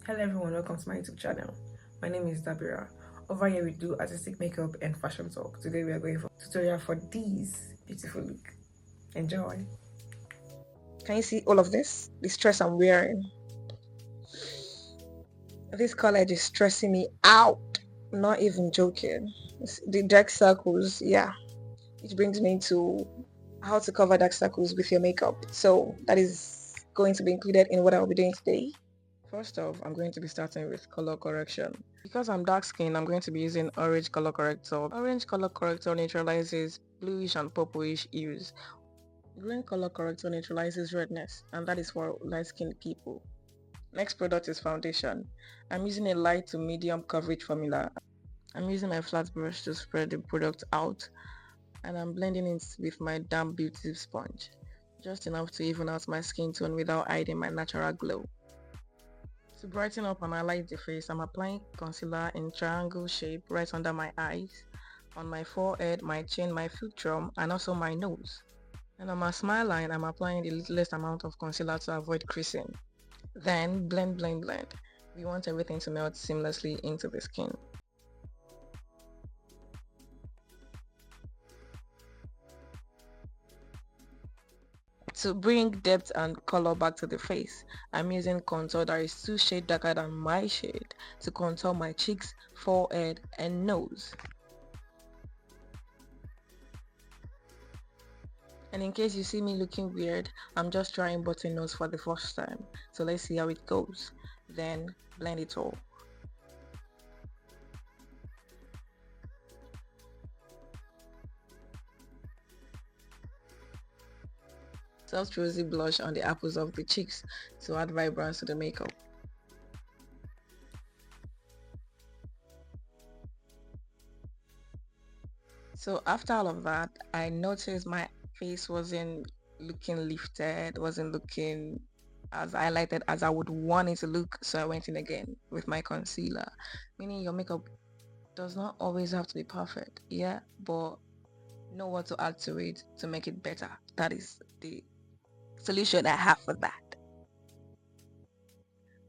Hello everyone, welcome to my YouTube channel. My name is Dabira. Over here we do artistic makeup and fashion talk. Today we are going for a tutorial for these beautiful look. Enjoy. Can you see all of this? This dress I'm wearing. This college is stressing me out. Not even joking. The dark circles, yeah. It brings me to how to cover dark circles with your makeup. So that is going to be included in what I'll be doing today. First off, I'm going to be starting with color correction. Because I'm dark skinned, I'm going to be using orange color corrector. Orange color corrector neutralizes bluish and purplish hues. Green color corrector neutralizes redness, and that is for light skinned people. Next product is foundation. I'm using a light to medium coverage formula. I'm using my flat brush to spread the product out, and I'm blending it with my damp beauty sponge, just enough to even out my skin tone without hiding my natural glow. To brighten up and highlight the face, I'm applying concealer in triangle shape right under my eyes, on my forehead, my chin, my filtrum, and also my nose. And on my smile line, I'm applying the littlest amount of concealer to avoid creasing. Then blend, blend, blend. We want everything to melt seamlessly into the skin. To bring depth and color back to the face, I'm using contour that is 2 shades darker than my shade to contour my cheeks, forehead, and nose. And in case you see me looking weird, I'm just trying button nose for the first time. So let's see how it goes. Then blend it all. Soft rosy blush on the apples of the cheeks to add vibrance to the makeup. So after all of that, I noticed my face wasn't looking lifted, wasn't looking as highlighted as I would want it to look. So I went in again with my concealer. Meaning your makeup does not always have to be perfect, yeah, but know what to add to it to make it better. That is the solution I have for that.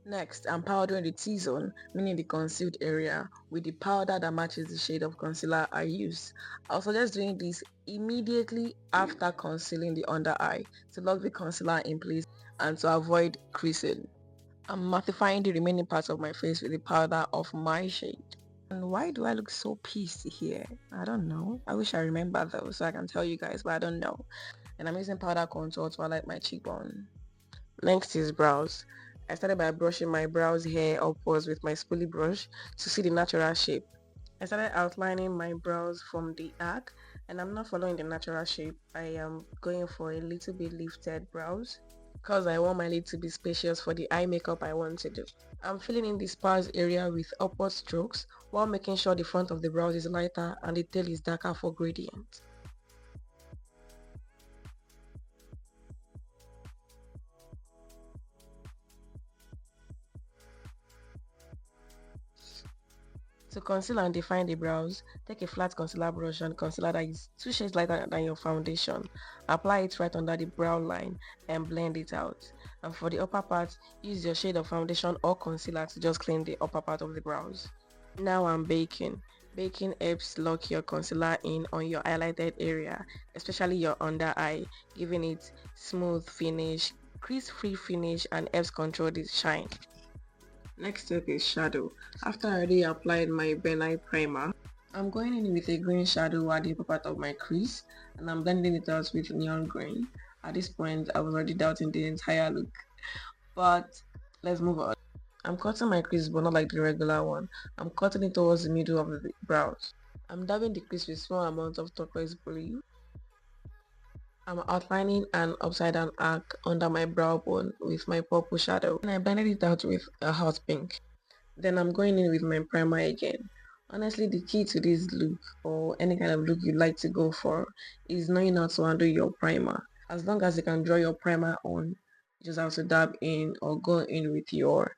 Next, I'm powdering the T-zone, meaning the concealed area, with the powder that matches the shade of concealer I use. I'll suggest doing this immediately after concealing the under eye to lock the concealer in place and to avoid creasing. I'm mattifying the remaining parts of my face with the powder of my shade. And why do I look so pissed here? I don't know. I wish I remember though so I can tell you guys, but I don't know. And I'm using powder contour to highlight my cheekbone. Next is brows. I started by brushing my brows hair upwards with my spoolie brush to see the natural shape. I started outlining my brows from the arc, and I'm not following the natural shape. I am going for a little bit lifted brows because I want my lid to be spacious for the eye makeup I want to do. I'm filling in the sparse area with upward strokes while making sure the front of the brows is lighter and the tail is darker for gradient. To conceal and define the brows, take a flat concealer brush and concealer that is 2 shades lighter than your foundation. Apply it right under the brow line and blend it out. And for the upper part, use your shade of foundation or concealer to just clean the upper part of the brows. Now I'm baking. Baking helps lock your concealer in on your highlighted area, especially your under eye, giving it smooth finish, crease-free finish, and helps control the shine. Next step is shadow. After I already applied my Ben Eye primer, I'm going in with a green shadow at the upper part of my crease and I'm blending it out with neon green. At this point, I was already doubting the entire look, but let's move on. I'm cutting my crease but not like the regular one. I'm cutting it towards the middle of the brows. I'm dabbing the crease with small amount of turquoise blue. I'm outlining an upside down arc under my brow bone with my purple shadow and I blended it out with a hot pink. Then I'm going in with my primer again. Honestly, the key to this look or any kind of look you like to go for is knowing how to handle your primer. As long as you can draw your primer on, you just have to dab in or go in with your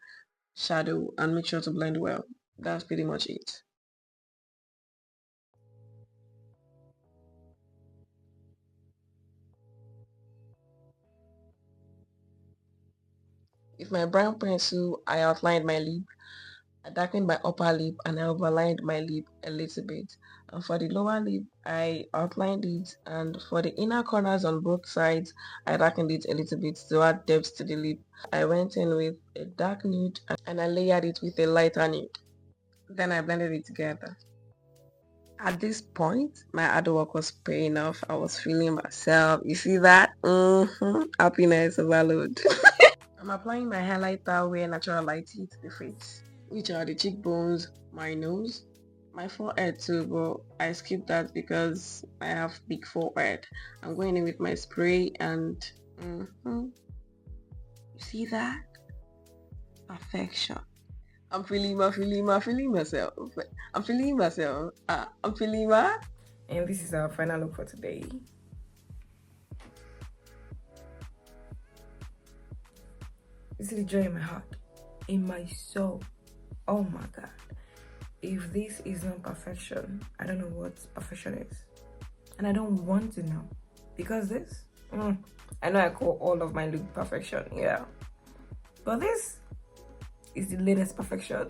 shadow and make sure to blend well. That's pretty much it. With my brown pencil, I outlined my lip. I darkened my upper lip and I overlined my lip a little bit. And for the lower lip, I outlined it, and for the inner corners on both sides, I darkened it a little bit to add depth to the lip. I went in with a dark nude and I layered it with a lighter nude. Then I blended it together. At this point, my hard work was paying off. I was feeling myself. You see that? Happiness overload. I'm applying my highlighter where natural light hits the face, which are the cheekbones, my nose, my forehead too, but I skipped that because I have big forehead. I'm going in with my spray and you see that? Perfection. I'm feeling myself. I'm feeling myself. I'm feeling my. And this is our final look for today. This is the joy in my heart, in my soul. Oh my God. If this is not perfection, I don't know what perfection is. And I don't want to know. Because this, I know I call all of my look perfection, yeah. But this is the latest perfection.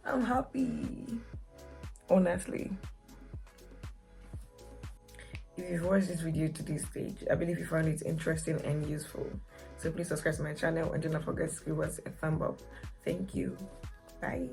I'm happy, honestly. If you've watched this video to this stage, I believe you found it interesting and useful. So please subscribe to my channel and do not forget to give us a thumb up. Thank you. Bye.